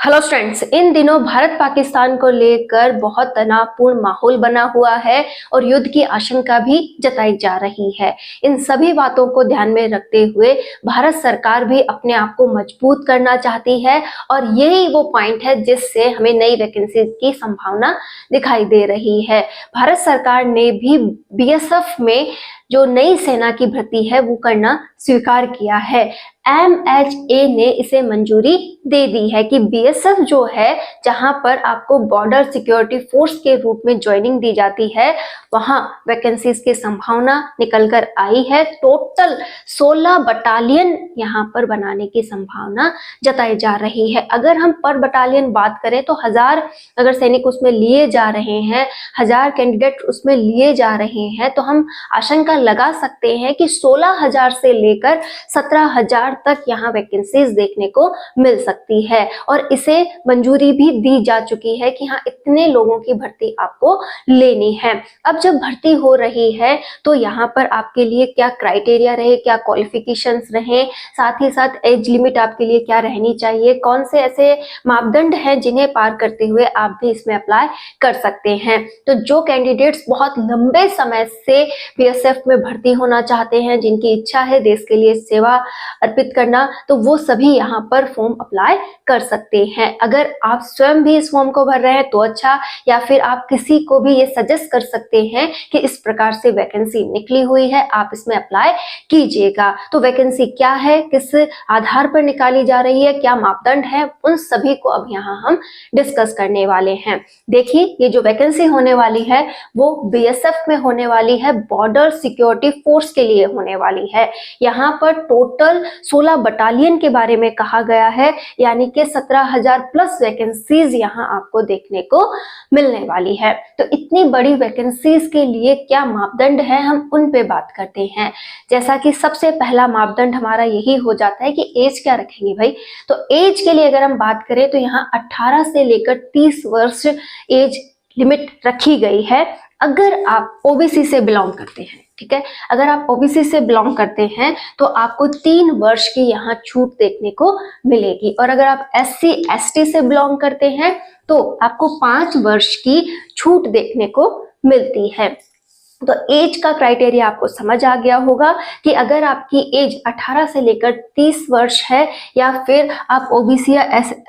Hello students, इन दिनों भारत पाकिस्तान को लेकर बहुत तनावपूर्ण माहौल बना हुआ है और युद्ध की आशंका भी जताई जा रही है। इन सभी बातों को ध्यान में रखते हुए भारत सरकार भी अपने आप को मजबूत करना चाहती है और यही वो पॉइंट है जिससे हमें नई वैकेंसी की संभावना दिखाई दे रही है। भारत सरकार ने भी बीएसएफ में जो नई सेना की भर्ती है वो करना स्वीकार किया है। MHA ने इसे मंजूरी दे दी है कि बीएसएफ जो है, जहां पर आपको बॉर्डर सिक्योरिटी फोर्स के रूप में ज्वाइनिंग दी जाती है, वहां वैकेंसीज की संभावना निकल कर आई है। टोटल 16 बटालियन यहां पर बनाने की संभावना जताई जा रही है। अगर हम पर बटालियन बात करें तो 1000 अगर सैनिक उसमें लिए जा रहे हैं, 1000 कैंडिडेट उसमें लिए जा रहे हैं, तो हम आशंका लगा सकते हैं कि 16,000 से लेकर 17,000 तक यहाँ वैकेंसीज देखने को मिल सकती है और इसे मंजूरी भी दी जा चुकी है कि हाँ, इतने लोगों की भर्ती आपको लेनी है। अब जब भर्ती हो रही है तो यहाँ पर आपके लिए क्या क्राइटेरिया रहे, क्या क्वालिफिकेशंस रहे, साथ ही साथ एज लिमिट आपके लिए क्या रहनी चाहिए, कौन से ऐसे मापदंड हैं जिन्हें पार करते हुए आप भी इसमें अप्लाई कर सकते हैं। तो जो कैंडिडेट्स बहुत लंबे समय से बीएसएफ में भर्ती होना चाहते हैं, जिनकी इच्छा है देश के लिए सेवा अर्पित करना, तो वो सभी यहाँ पर फॉर्म अप्लाई कर सकते हैं। अगर आप स्वयं भी इस फॉर्म को भर रहे हैं तो अच्छा, या फिर आप किसी को भी ये सजेस्ट कर सकते हैं कि इस प्रकार से वैकेंसी निकली हुई है, आप इसमें अप्लाई कीजिएगा। तो वैकेंसी क्या है, किस आधार पर निकाली जा रही है, क्या मापदंड है, उन सभी को अब यहाँ हम डिस्कस करने वाले हैं। देखिए, ये जो वैकेंसी होने वाली है वो बीएसएफ में होने वाली है, बॉर्डर सिक्योरिटी फोर्स के लिए होने वाली है। यहाँ पर टोटल 16 बटालियन के बारे में कहा गया है, यानी कि 17,000 प्लस वैकेंसीज यहाँ आपको देखने को मिलने वाली है। तो इतनी बड़ी वैकेंसीज के लिए क्या मापदंड है, हम उन पे बात करते हैं। जैसा कि सबसे पहला मापदंड हमारा यही हो जाता है कि एज क्या रखेंगे भाई। तो एज के लिए अगर हम बात करें तो यहाँ 18 से लेकर 30 वर्ष एज लिमिट रखी गई है। अगर आप ओबीसी से बिलोंग करते हैं, ठीक है, अगर आप ओबीसी से बिलोंग करते हैं तो आपको 3 वर्ष की यहाँ छूट देखने को मिलेगी, और अगर आप SC ST से बिलोंग करते हैं तो आपको 5 वर्ष की छूट देखने को मिलती है। तो एज का क्राइटेरिया आपको समझ आ गया होगा कि अगर आपकी एज 18 से लेकर 30 वर्ष है या फिर आप ओबीसी या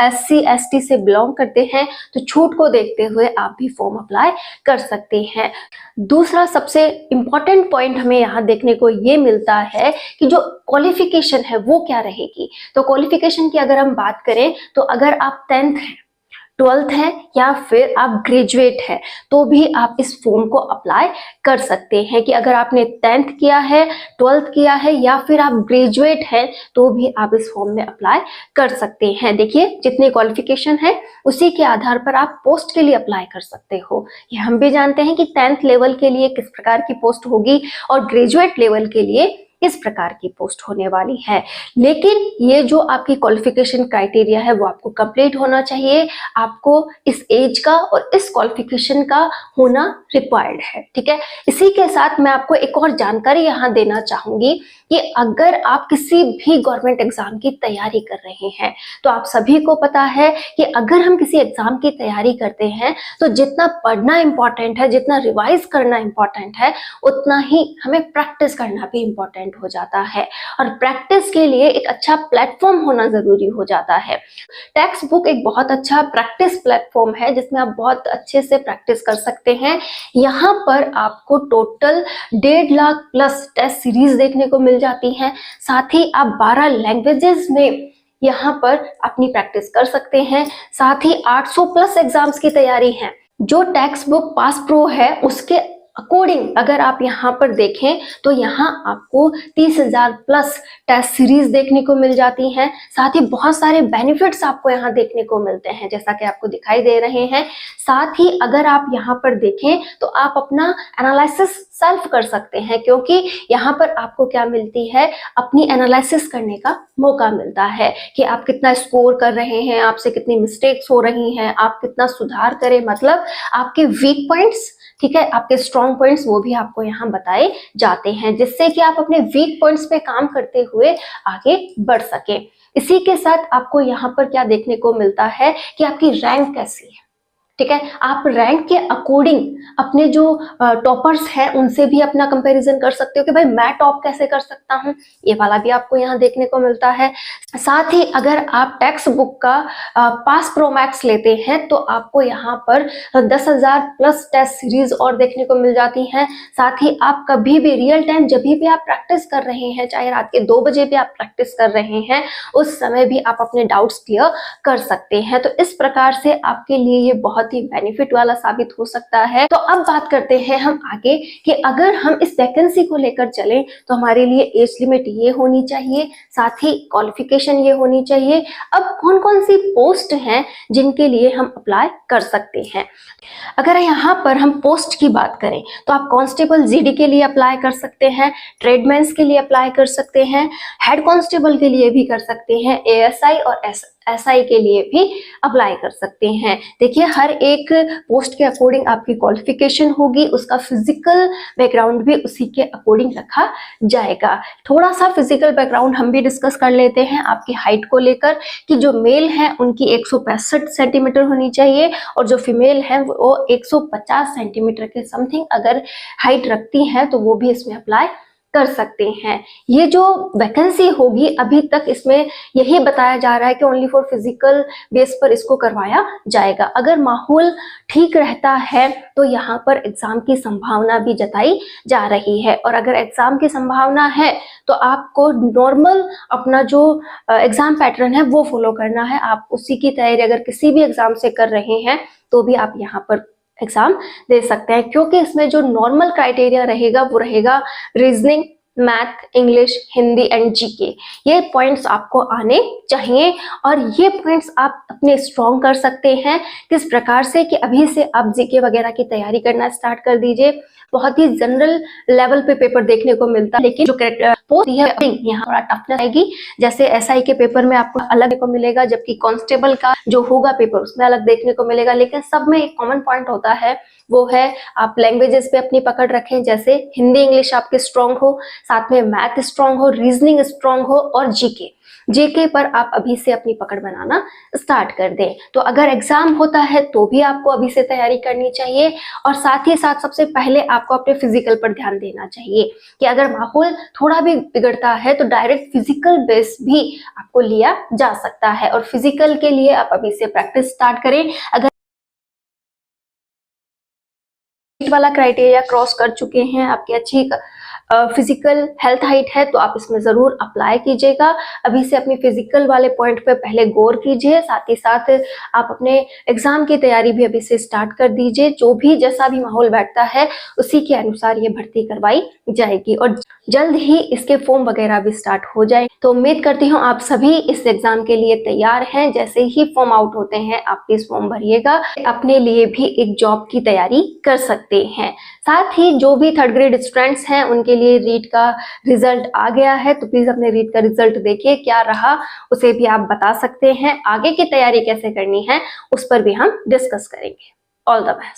SC ST से बिलोंग करते हैं तो छूट को देखते हुए आप भी फॉर्म अप्लाई कर सकते हैं। दूसरा सबसे इंपॉर्टेंट पॉइंट हमें यहाँ देखने को ये मिलता है कि जो क्वालिफिकेशन है वो क्या रहेगी। तो क्वालिफिकेशन की अगर हम बात करें तो अगर आप 10th हैं, 12th है या फिर आप ग्रेजुएट है तो भी आप इस फॉर्म को अप्लाई कर सकते हैं। कि अगर आपने 10th किया है, 12th किया है या फिर आप ग्रेजुएट हैं तो भी आप इस फॉर्म में अप्लाई कर सकते हैं। देखिए, जितनी क्वालिफिकेशन है उसी के आधार पर आप पोस्ट के लिए अप्लाई कर सकते हो। ये हम भी जानते हैं कि 10th लेवल के लिए किस प्रकार की पोस्ट होगी और ग्रेजुएट लेवल के लिए किस प्रकार की पोस्ट होने वाली है। लेकिन ये जो आपकी क्वालिफिकेशन क्राइटेरिया है वो आपको कंप्लीट होना चाहिए। आपको इस एज का और इस क्वालिफिकेशन का होना रिक्वायर्ड है, ठीक है। इसी के साथ मैं आपको एक और जानकारी यहाँ देना चाहूंगी कि अगर आप किसी भी गवर्नमेंट एग्जाम की तैयारी कर रहे हैं तो आप सभी को पता है कि अगर हम किसी एग्जाम की तैयारी करते हैं तो जितना पढ़ना इंपॉर्टेंट है, जितना रिवाइज करना इंपॉर्टेंट है, उतना ही हमें प्रैक्टिस करना भी इंपॉर्टेंट हो जाता है। और प्रैक्टिस के लिए एक अच्छा प्लेटफॉर्म होना जरूरी हो जाता है। टेक्स्ट बुक एक बहुत अच्छा प्रैक्टिस प्लेटफॉर्म है जिसमें आप बहुत अच्छे से प्रैक्टिस कर सकते हैं। यहाँ पर आपको total 1.5 lakh plus test series देखने को मिल जाती हैं। साथ ही आप 12 लैंग्वेजेस में यहाँ पर अपनी प्रैक्टिस कर सकते हैं। साथ ही 800 प्लस एग्जाम्स की तैयारी है। जो टेक्स्ट बुक पास प्रो है उसके अकॉर्डिंग अगर आप यहाँ पर देखें तो यहाँ आपको 30,000 प्लस टेस्ट सीरीज देखने को मिल जाती हैं। साथ ही बहुत सारे बेनिफिट्स आपको यहाँ देखने को मिलते हैं जैसा कि आपको दिखाई दे रहे हैं। साथ ही अगर आप यहाँ पर देखें तो आप अपना एनालिसिस सेल्फ कर सकते हैं, क्योंकि यहाँ पर आपको क्या मिलती है, अपनी एनालिसिस करने का मौका मिलता है कि आप कितना स्कोर कर रहे हैं, आपसे कितनी मिस्टेक्स हो रही हैं, आप कितना सुधार करें, मतलब आपके वीक पॉइंट्स, ठीक है, आपके स्ट्रॉन्ग पॉइंट्स वो भी आपको यहाँ बताए जाते हैं, जिससे कि आप अपने वीक पॉइंट्स पे काम करते हुए आगे बढ़ सके। इसी के साथ आपको यहाँ पर क्या देखने को मिलता है कि आपकी रैंक कैसी है। ठीक है, आप रैंक के अकॉर्डिंग अपने जो टॉपर्स हैं उनसे भी अपना कंपैरिजन कर सकते हो कि भाई मैं टॉप कैसे कर सकता हूँ, ये वाला भी आपको यहाँ देखने को मिलता है। साथ ही अगर आप टेक्स्ट बुक का पास प्रो मैक्स लेते हैं तो आपको यहाँ पर 10,000 प्लस टेस्ट सीरीज और देखने को मिल जाती हैं। साथ ही आप कभी भी रियल टाइम जब भी आप प्रैक्टिस कर रहे हैं, चाहे रात के 2 बजे भी आप प्रैक्टिस कर रहे हैं, उस समय भी आप अपने डाउट्स क्लियर कर सकते हैं। तो इस प्रकार से आपके लिए ये बहुत ही बेनिफिट वाला साबित हो सकता है। तो अब बात करते हैं हम आगे कि अगर हम इस वैकेंसी को लेकर चले तो हमारे लिए एज लिमिट ये होनी चाहिए, साथ ही क्वालिफिकेशन ये होनी चाहिए। अब कौन कौन सी पोस्ट हैं जिनके लिए हम अप्लाई कर सकते हैं। अगर यहाँ पर हम पोस्ट की बात करें तो आप कांस्टेबल जीडी के लिए अप्लाई कर सकते हैं, ट्रेडमैन्स के लिए अप्लाई कर सकते हैं, हेड कांस्टेबल के लिए भी कर सकते हैं, एएसआई और एसआई के लिए भी अप्लाई कर सकते हैं। देखिए, हर एक पोस्ट के अकॉर्डिंग आपकी क्वालिफिकेशन होगी, उसका फिजिकल बैकग्राउंड भी उसी के अकॉर्डिंग रखा जाएगा। थोड़ा सा फिजिकल बैकग्राउंड हम भी डिस्कस कर लेते हैं आपकी हाइट को लेकर कि जो मेल है उनकी 165 सेंटीमीटर होनी चाहिए और जो फीमेल है वो 150 सेंटीमीटर के समथिंग अगर हाइट रखती हैं तो वो भी इसमें अप्लाई कर सकते हैं। ये जो वैकेंसी होगी अभी तक इसमें यही बताया जा रहा है कि ओनली फॉर फिजिकल बेस पर इसको करवाया जाएगा। अगर माहौल ठीक रहता है तो यहाँ पर एग्जाम की संभावना भी जताई जा रही है, और अगर एग्जाम की संभावना है तो आपको नॉर्मल अपना जो एग्जाम पैटर्न है वो फॉलो करना है। आप उसी की तैयारी अगर किसी भी एग्जाम से कर रहे हैं तो भी आप यहाँ पर एग्जाम दे सकते हैं, क्योंकि इसमें जो नॉर्मल क्राइटेरिया रहेगा वो रहेगा reasoning, math, English, Hindi and GK. ये पॉइंट्स आपको आने चाहिए और ये पॉइंट्स आप अपने स्ट्रॉन्ग कर सकते हैं। किस प्रकार से कि अभी से आप जीके वगैरह की तैयारी करना स्टार्ट कर दीजिए। बहुत ही जनरल लेवल पे पेपर देखने को मिलता है, लेकिन जो पोस्ट है यहाँ थोड़ा टफनेस आएगी। जैसे एसआई के पेपर में आपको अलग देखने को मिलेगा, जबकि कांस्टेबल का जो होगा पेपर उसमें अलग देखने को मिलेगा। लेकिन सब में एक कॉमन पॉइंट होता है, वो है आप लैंग्वेजेस पे अपनी पकड़ रखें। जैसे हिंदी इंग्लिश आपके स्ट्रॉन्ग हो, साथ में मैथ स्ट्रॉन्ग हो, रीजनिंग स्ट्रॉन्ग हो और जीके पर आप अभी से अपनी पकड़ बनाना स्टार्ट कर दें। तो अगर एग्जाम होता है तो भी आपको अभी से तैयारी करनी चाहिए, और साथ ही साथ सबसे पहले आपको अपने फिजिकल पर ध्यान देना चाहिए कि अगर माहौल थोड़ा भी बिगड़ता है तो डायरेक्ट फिजिकल बेस भी आपको लिया जा सकता है, और फिजिकल के लिए आप अभी से प्रैक्टिस स्टार्ट करें। अगर वाला क्राइटेरिया क्रॉस कर चुके हैं, आपकी अच्छी फिजिकल हेल्थ हाइट है, तो आप इसमें जरूर अप्लाई कीजिएगा। अभी से अपनी फिजिकल वाले पॉइंट पे पहले गौर कीजिए, साथ ही साथ आप अपने एग्जाम की तैयारी भी अभी से स्टार्ट कर दीजिए। जो भी जैसा भी माहौल बैठता है उसी के अनुसार ये भर्ती करवाई जाएगी और जल्द ही इसके फॉर्म वगैरह भी स्टार्ट हो जाए। तो उम्मीद करती हूँ आप सभी इस एग्जाम के लिए तैयार हैं। जैसे ही फॉर्म आउट होते हैं आप प्लीज फॉर्म भरिएगा, अपने लिए भी एक जॉब की तैयारी कर सकते हैं। साथ ही जो भी थर्ड ग्रेड स्टूडेंट्स हैं उनके लिए रीट का रिजल्ट आ गया है, तो प्लीज अपने रीट का रिजल्ट देखिए क्या रहा, उसे भी आप बता सकते हैं। आगे की तैयारी कैसे करनी है उस पर भी हम डिस्कस करेंगे। All the best.